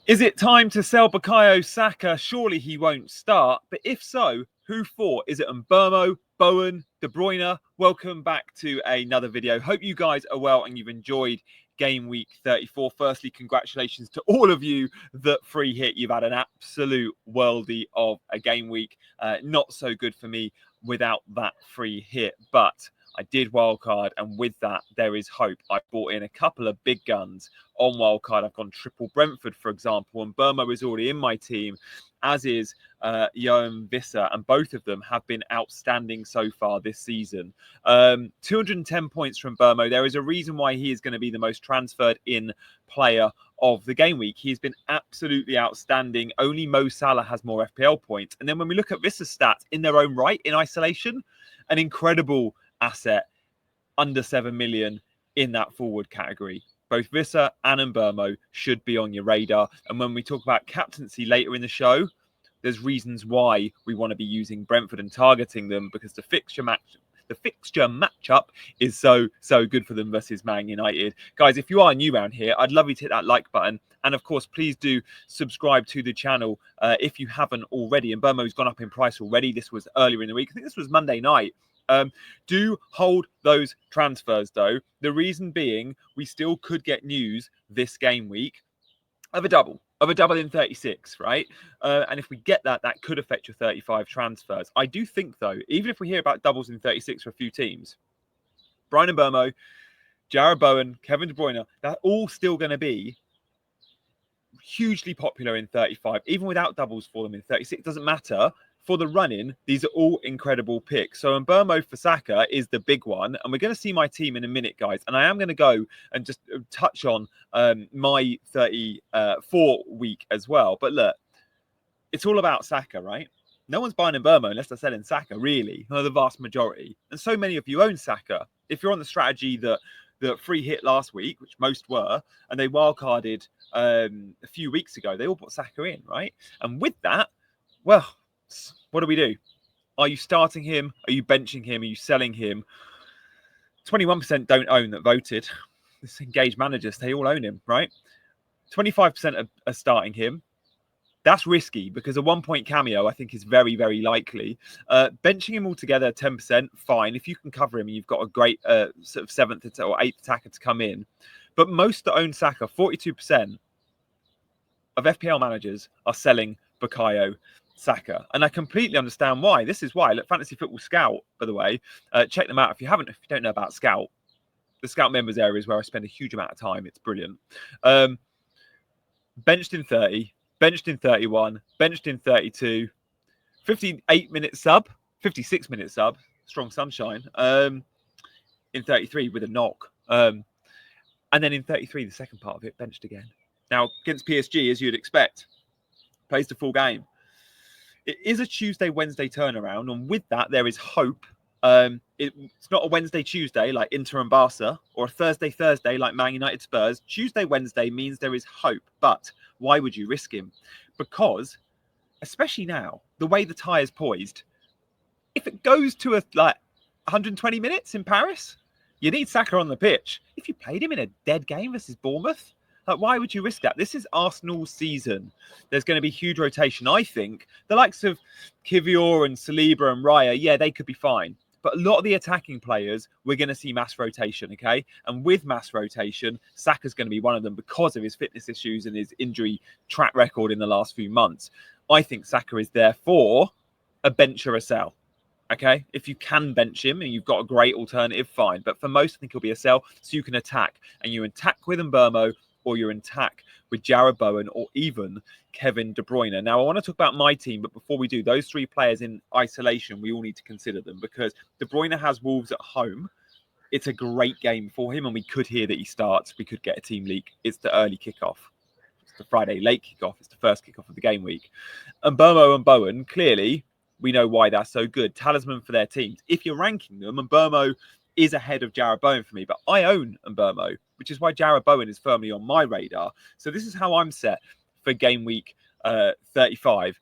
Is it time to sell Bukayo Saka? Surely he won't start. But if so, who for? Is it Mbeumo, Bowen, De Bruyne? Welcome back to another video. Hope you guys are well and you've enjoyed Game Week 34. Firstly, congratulations to all of you that free hit. You've had an absolute worldie of a game week. Not so good for me without that free hit, but I did wildcard, and with that, there is hope. I bought in a couple of big guns on wildcard. I've gone triple Brentford, for example, and Mbeumo is already in my team, as is Wissa, and both of them have been outstanding so far this season. 210 points from Mbeumo. There is a reason why he is going to be the most transferred in player of the game week. He's been absolutely outstanding. Only Mo Salah has more FPL points. And then when we look at Vissa's stats in their own right, in isolation, an incredible asset, under 7 million in that forward category. Both Wissa and Mbeumo should be on your radar. And when we talk about captaincy later in the show, there's reasons why we want to be using Brentford and targeting them, because the fixture matchup is so good for them versus Man United. Guys, if you are new around here, I'd love you to hit that like button. And of course, please do subscribe to the channel if you haven't already. And Mbeumo's gone up in price already. This was earlier in the week. I think this was Monday night. Do hold those transfers, though. The reason being, we still could get news this game week of a double in 36, right? And if we get that, that could affect your 35 transfers. I do think, though, even if we hear about doubles in 36 for a few teams, Bryan Mbeumo, Jarrod Bowen, Kevin De Bruyne, they're all still going to be hugely popular in 35, even without doubles for them in 36. Doesn't matter. For the run-in, these are all incredible picks. So Mbeumo for Saka is the big one. And we're going to see my team in a minute, guys. And I am going to go and just touch on my 34 week as well. But look, it's all about Saka, right? No one's buying Mbeumo unless they're selling Saka, really. The vast majority. And so many of you own Saka. If you're on the strategy that free hit last week, which most were, and they wildcarded a few weeks ago, they all put Saka in, right? And with that, well, what do? Are you starting him? Are you benching him? Are you selling him? 21% don't own that voted. This engaged managers, they all own him, right? 25% are starting him. That's risky because a 1 point cameo, I think, is very, very likely. Benching him altogether, 10%, fine. If you can cover him and you've got a great sort of 7th or 8th attacker to come in. But most that own Saka, 42% of FPL managers are selling Bukayo Saka, and I completely understand why. This is why. Look, Fantasy Football Scout, by the way, check them out if you don't know about Scout. The Scout members area is where I spend a huge amount of time. It's brilliant. Benched in 30, benched in 31, benched in 32, 58-minute sub, 56-minute sub, strong sunshine. In 33 with a knock, and then in 33, the second part of it, benched again. Now against PSG, as you'd expect, plays the full game. It is a Tuesday, Wednesday turnaround, and with that, there is hope. It's not a Wednesday, Tuesday like Inter and Barca, or a Thursday, Thursday like Man United Spurs. Tuesday, Wednesday means there is hope. But why would you risk him? Because, especially now, the way the tie is poised, if it goes to 120 minutes in Paris, you need Saka on the pitch. If you played him in a dead game versus Bournemouth, why would you risk that? This is Arsenal's season. There's going to be huge rotation. I think the likes of Kivior and Saliba and Raya, yeah, they could be fine. But a lot of the attacking players, we're going to see mass rotation, okay? And with mass rotation, Saka's going to be one of them because of his fitness issues and his injury track record in the last few months. I think Saka is therefore a bench or a sell. Okay, if you can bench him and you've got a great alternative, fine. But for most, I think he'll be a sell, so you can attack. And you attack with Mbeumo, or you're in attack with Jarrod Bowen, or even Kevin De Bruyne. Now, I want to talk about my team, but before we do, those three players in isolation, we all need to consider them because De Bruyne has Wolves at home. It's a great game for him, and we could hear that he starts. We could get a team leak. It's the early kickoff. It's the Friday late kickoff. It's the first kickoff of the game week. And Mbeumo and Bowen, clearly, we know why they're so good. Talisman for their teams. If you're ranking them, Mbeumo is ahead of Jarrod Bowen for me, but I own Mbeumo, which is why Jarrod Bowen is firmly on my radar. So this is how I'm set for game week 35.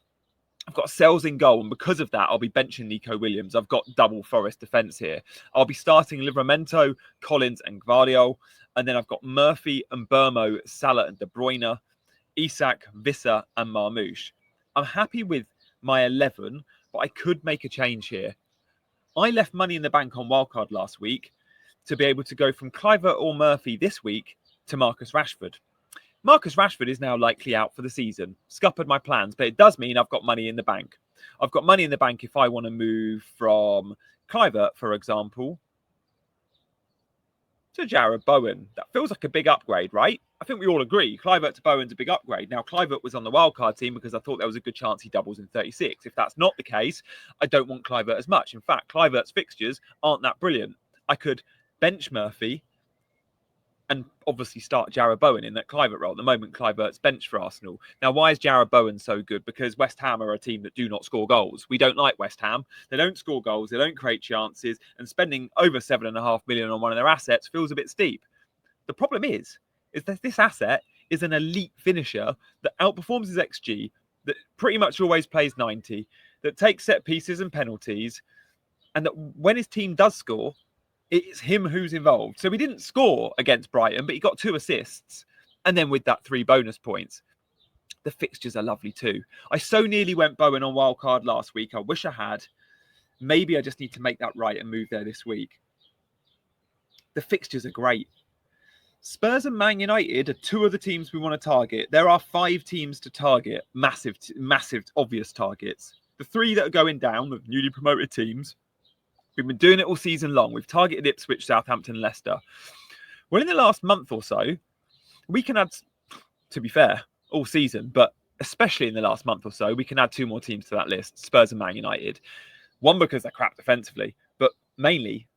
I've got Sells in goal, and because of that, I'll be benching Nico Williams. I've got double Forest defence here. I'll be starting Livramento, Collins, and Gvardiol, and then I've got Murphy, Mbeumo, Salah, and De Bruyne. Isak, Wissa and Marmoush. I'm happy with my 11, but I could make a change here. I left money in the bank on wildcard last week to be able to go from Kluivert or Murphy this week to Marcus Rashford. Marcus Rashford is now likely out for the season. Scuppered my plans, but it does mean I've got money in the bank. I've got money in the bank if I want to move from Kluivert, for example, to Jarrod Bowen. That feels like a big upgrade, right? I think we all agree. Kluivert to Bowen's a big upgrade. Now, Kluivert was on the wildcard team because I thought there was a good chance he doubles in 36. If that's not the case, I don't want Kluivert as much. In fact, Kluivert's fixtures aren't that brilliant. I could bench Murphy and obviously start Jarrod Bowen in that Kluivert role. At the moment, Kluivert's bench for Arsenal. Now, why is Jarrod Bowen so good? Because West Ham are a team that do not score goals. We don't like West Ham. They don't score goals. They don't create chances. And spending over $7.5 million on one of their assets feels a bit steep. The problem is that this asset is an elite finisher that outperforms his XG, that pretty much always plays 90, that takes set pieces and penalties, and that when his team does score, it's him who's involved. So he didn't score against Brighton, but he got 2 assists. And then with that 3 bonus points, the fixtures are lovely too. I so nearly went Bowen on wildcard last week. I wish I had. Maybe I just need to make that right and move there this week. The fixtures are great. Spurs and Man United are 2 of the teams we want to target. There are 5 teams to target. Massive, obvious targets. The 3 that are going down, the newly promoted teams, we've been doing it all season long. We've targeted Ipswich, Southampton, Leicester. Well, in the last month or so, we can add, to be fair, all season, but especially in the last month or so, we can add 2 more teams to that list, Spurs and Man United. One, because they're crap defensively, but mainly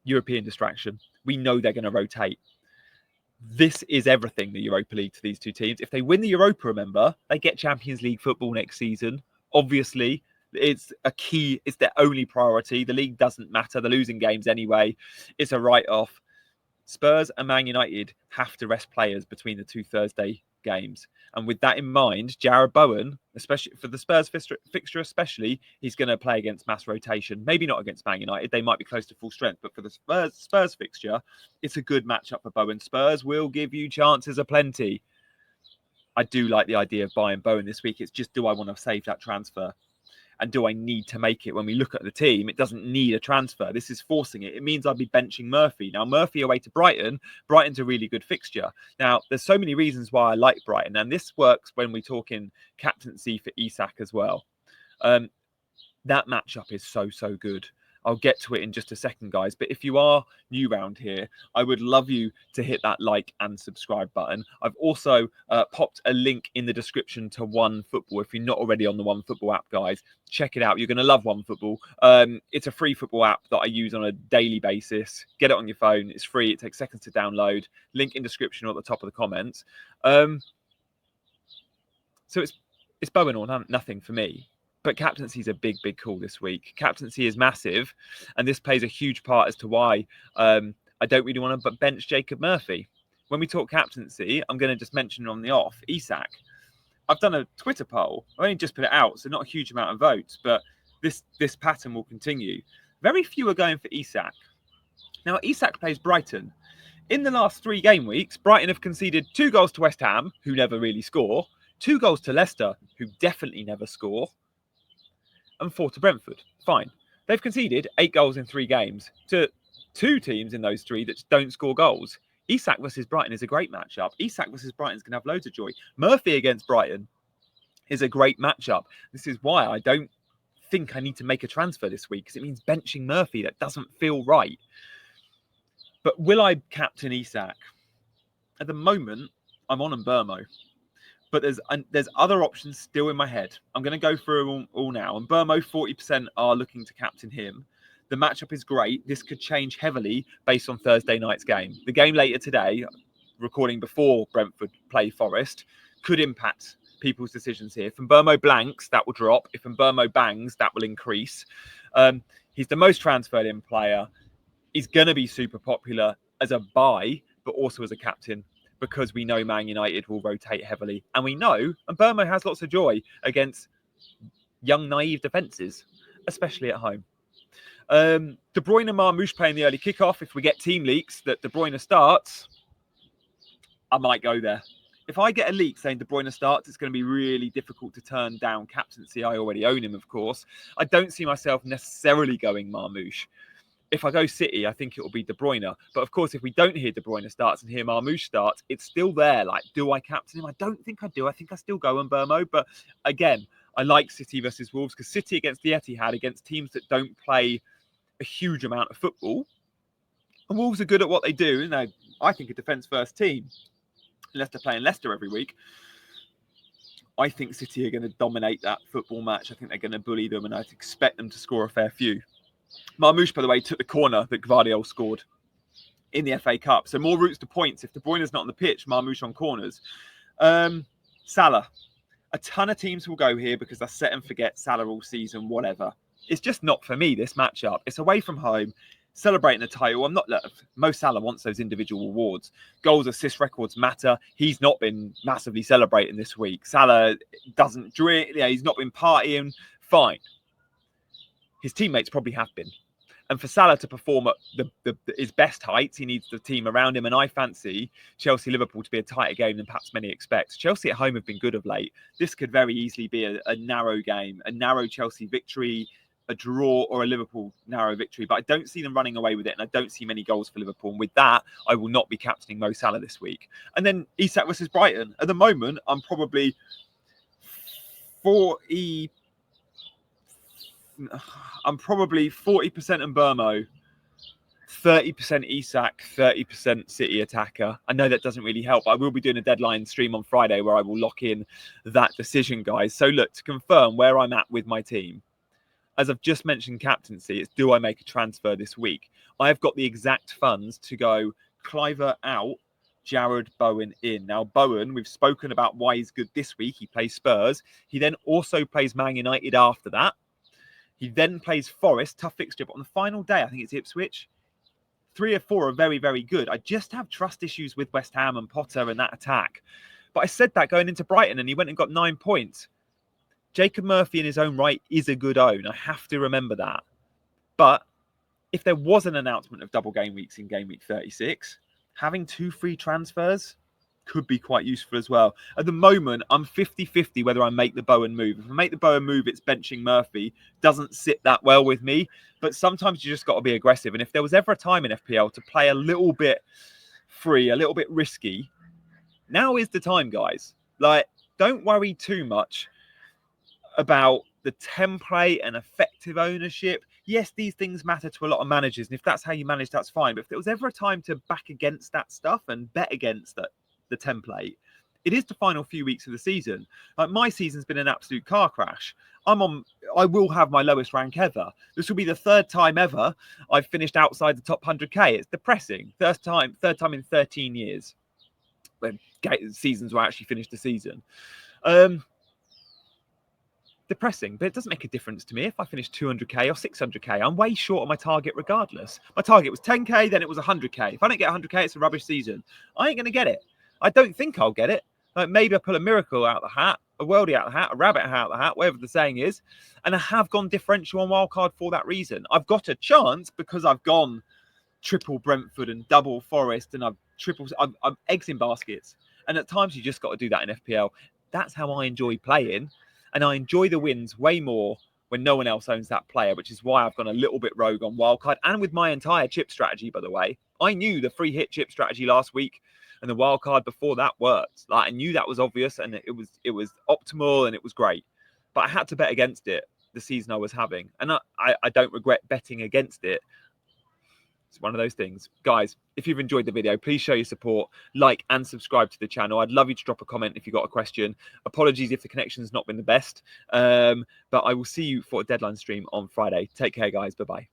European distraction. We know they're going to rotate. This is everything, the Europa League, to these 2 teams. If they win the Europa, remember, they get Champions League football next season. Obviously, it's a key, it's their only priority. The league doesn't matter. They're losing games anyway. It's a write-off. Spurs and Man United have to rest players between the 2 Thursday games. And with that in mind, Jarrod Bowen, especially for the Spurs fixture especially, he's going to play against mass rotation. Maybe not against Man United. They might be close to full strength. But for the Spurs fixture, it's a good matchup for Bowen. Spurs will give you chances aplenty. I do like the idea of buying Bowen this week. It's just, do I want to save that transfer? And do I need to make it? When we look at the team, it doesn't need a transfer. This is forcing it. It means I'll be benching Murphy. Now, Murphy away to Brighton. Brighton's a really good fixture. Now, there's so many reasons why I like Brighton. And this works when we talk in captaincy for Isak as well. That matchup is so good. I'll get to it in just a second, guys. But if you are new round here, I would love you to hit that like and subscribe button. I've also popped a link in the description to OneFootball. If you're not already on the OneFootball app, guys, check it out. You're going to love OneFootball. It's a free football app that I use on a daily basis. Get it on your phone. It's free. It takes seconds to download. Link in description or at the top of the comments. So it's Bowen or nothing for me. But captaincy is a big call this week. Captaincy is massive, and this plays a huge part as to why I don't really want to bench Jacob Murphy. When we talk captaincy, I'm going to just mention on the off, Isak. I've done a Twitter poll. I only just put it out, so not a huge amount of votes, but this pattern will continue. Very few are going for Isak. Now, Isak plays Brighton. In the last 3 game weeks, Brighton have conceded 2 goals to West Ham, who never really score, 2 goals to Leicester, who definitely never score, and 4 to Brentford. Fine. They've conceded 8 goals in 3 games to 2 teams in those 3 that don't score goals. Isak versus Brighton is a great matchup. Isak versus Brighton is going to have loads of joy. Murphy against Brighton is a great matchup. This is why I don't think I need to make a transfer this week, because it means benching Murphy. That doesn't feel right. But will I captain Isak? At the moment, I'm on Mbeumo. But there's other options still in my head. I'm going to go through them all now. And Mbeumo, 40% are looking to captain him. The matchup is great. This could change heavily based on Thursday night's game. The game later today, recording before Brentford play Forest, could impact people's decisions here. If Mbeumo blanks, that will drop. If Mbeumo bangs, that will increase. He's the most transferred in player. He's going to be super popular as a buy, but also as a captain, because we know Man United will rotate heavily. And we know Mbeumo has lots of joy against young, naive defences, especially at home. De Bruyne and Marmoush playing the early kickoff. If we get team leaks that De Bruyne starts, I might go there. If I get a leak saying De Bruyne starts, it's going to be really difficult to turn down captaincy. I already own him, of course. I don't see myself necessarily going Marmoush. If I go City, I think it will be De Bruyne. But of course, if we don't hear De Bruyne starts and hear Marmoush starts, it's still there. Like, do I captain him? I don't think I do. I think I still go Mbeumo. But again, I like City versus Wolves because City against the Etihad, against teams that don't play a huge amount of football. And Wolves are good at what they do. And they're, I think, a defence-first team. Unless they're playing Leicester every week. I think City are going to dominate that football match. I think they're going to bully them, and I'd expect them to score a fair few. Marmoush, by the way, took the corner that Gvardiol scored in the FA Cup. So more routes to points. If De Bruyne's not on the pitch, Marmoush on corners. Salah. A ton of teams will go here because I set and forget Salah all season, whatever. It's just not for me, this matchup. It's away from home, celebrating the title. I'm not. Mo Salah wants those individual awards. Goals, assist records matter. He's not been massively celebrating this week. Salah doesn't drink. Yeah, he's not been partying. Fine. His teammates probably have been. And for Salah to perform at his best heights, he needs the team around him. And I fancy Chelsea-Liverpool to be a tighter game than perhaps many expect. Chelsea at home have been good of late. This could very easily be a narrow game, a narrow Chelsea victory, a draw, or a Liverpool narrow victory. But I don't see them running away with it, and I don't see many goals for Liverpool. And with that, I will not be captaining Mo Salah this week. And then Isak versus Brighton. At the moment, I'm probably 40% Mbeumo, 30% Isak, 30% City attacker. I know that doesn't really help, but I will be doing a deadline stream on Friday where I will lock in that decision, guys. So look, to confirm where I'm at with my team, as I've just mentioned captaincy, it's do I make a transfer this week? I've got the exact funds to go Cliver out, Jarrod Bowen in. Now, Bowen, we've spoken about why he's good this week. He plays Spurs. He then also plays Man United after that. He then plays Forest, tough fixture. But on the final day, I think it's Ipswich. 3 or 4 are very, very good. I just have trust issues with West Ham and Potter and that attack. But I said that going into Brighton, and he went and got 9 points. Jacob Murphy in his own right is a good own. I have to remember that. But if there was an announcement of double game weeks in game week 36, having 2 free transfers could be quite useful as well. At the moment, I'm 50-50 whether I make the Bowen move. If I make the Bowen move, it's benching Murphy. Doesn't sit that well with me. But sometimes you just got to be aggressive. And if there was ever a time in FPL to play a little bit free, a little bit risky, now is the time, guys. Like, don't worry too much about the template and effective ownership. Yes, these things matter to a lot of managers. And if that's how you manage, that's fine. But if there was ever a time to back against that stuff and bet against that, the template, it is the final few weeks of the season. Like, my season's been an absolute car crash. I will have my lowest rank ever. This will be the 3rd time ever I've finished outside the top 100k. It's depressing. Third time in 13 years when seasons were actually finished the season. Depressing, but it doesn't make a difference to me if I finish 200k or 600k. I'm way short of my target regardless. My target was 10k, then it was 100k. If I don't get 100k, it's a rubbish season. I ain't going to get it. I don't think I'll get it. Like, maybe I pull a miracle out of the hat, a worldie out of the hat, a rabbit out of the hat, whatever the saying is. And I have gone differential on wildcard for that reason. I've got a chance because I've gone triple Brentford and double Forest, and I'm eggs in baskets. And at times you just got to do that in FPL. That's how I enjoy playing. And I enjoy the wins way more when no one else owns that player, which is why I've gone a little bit rogue on wildcard. And with my entire chip strategy, by the way, I knew the free hit chip strategy last week and the wildcard before that worked. Like, I knew that was obvious and it was optimal and it was great. But I had to bet against it the season I was having. And I don't regret betting against it. It's one of those things. Guys, if you've enjoyed the video, please show your support, like and subscribe to the channel. I'd love you to drop a comment if you've got a question. Apologies if the connection's not been the best. But I will see you for a deadline stream on Friday. Take care, guys. Bye-bye.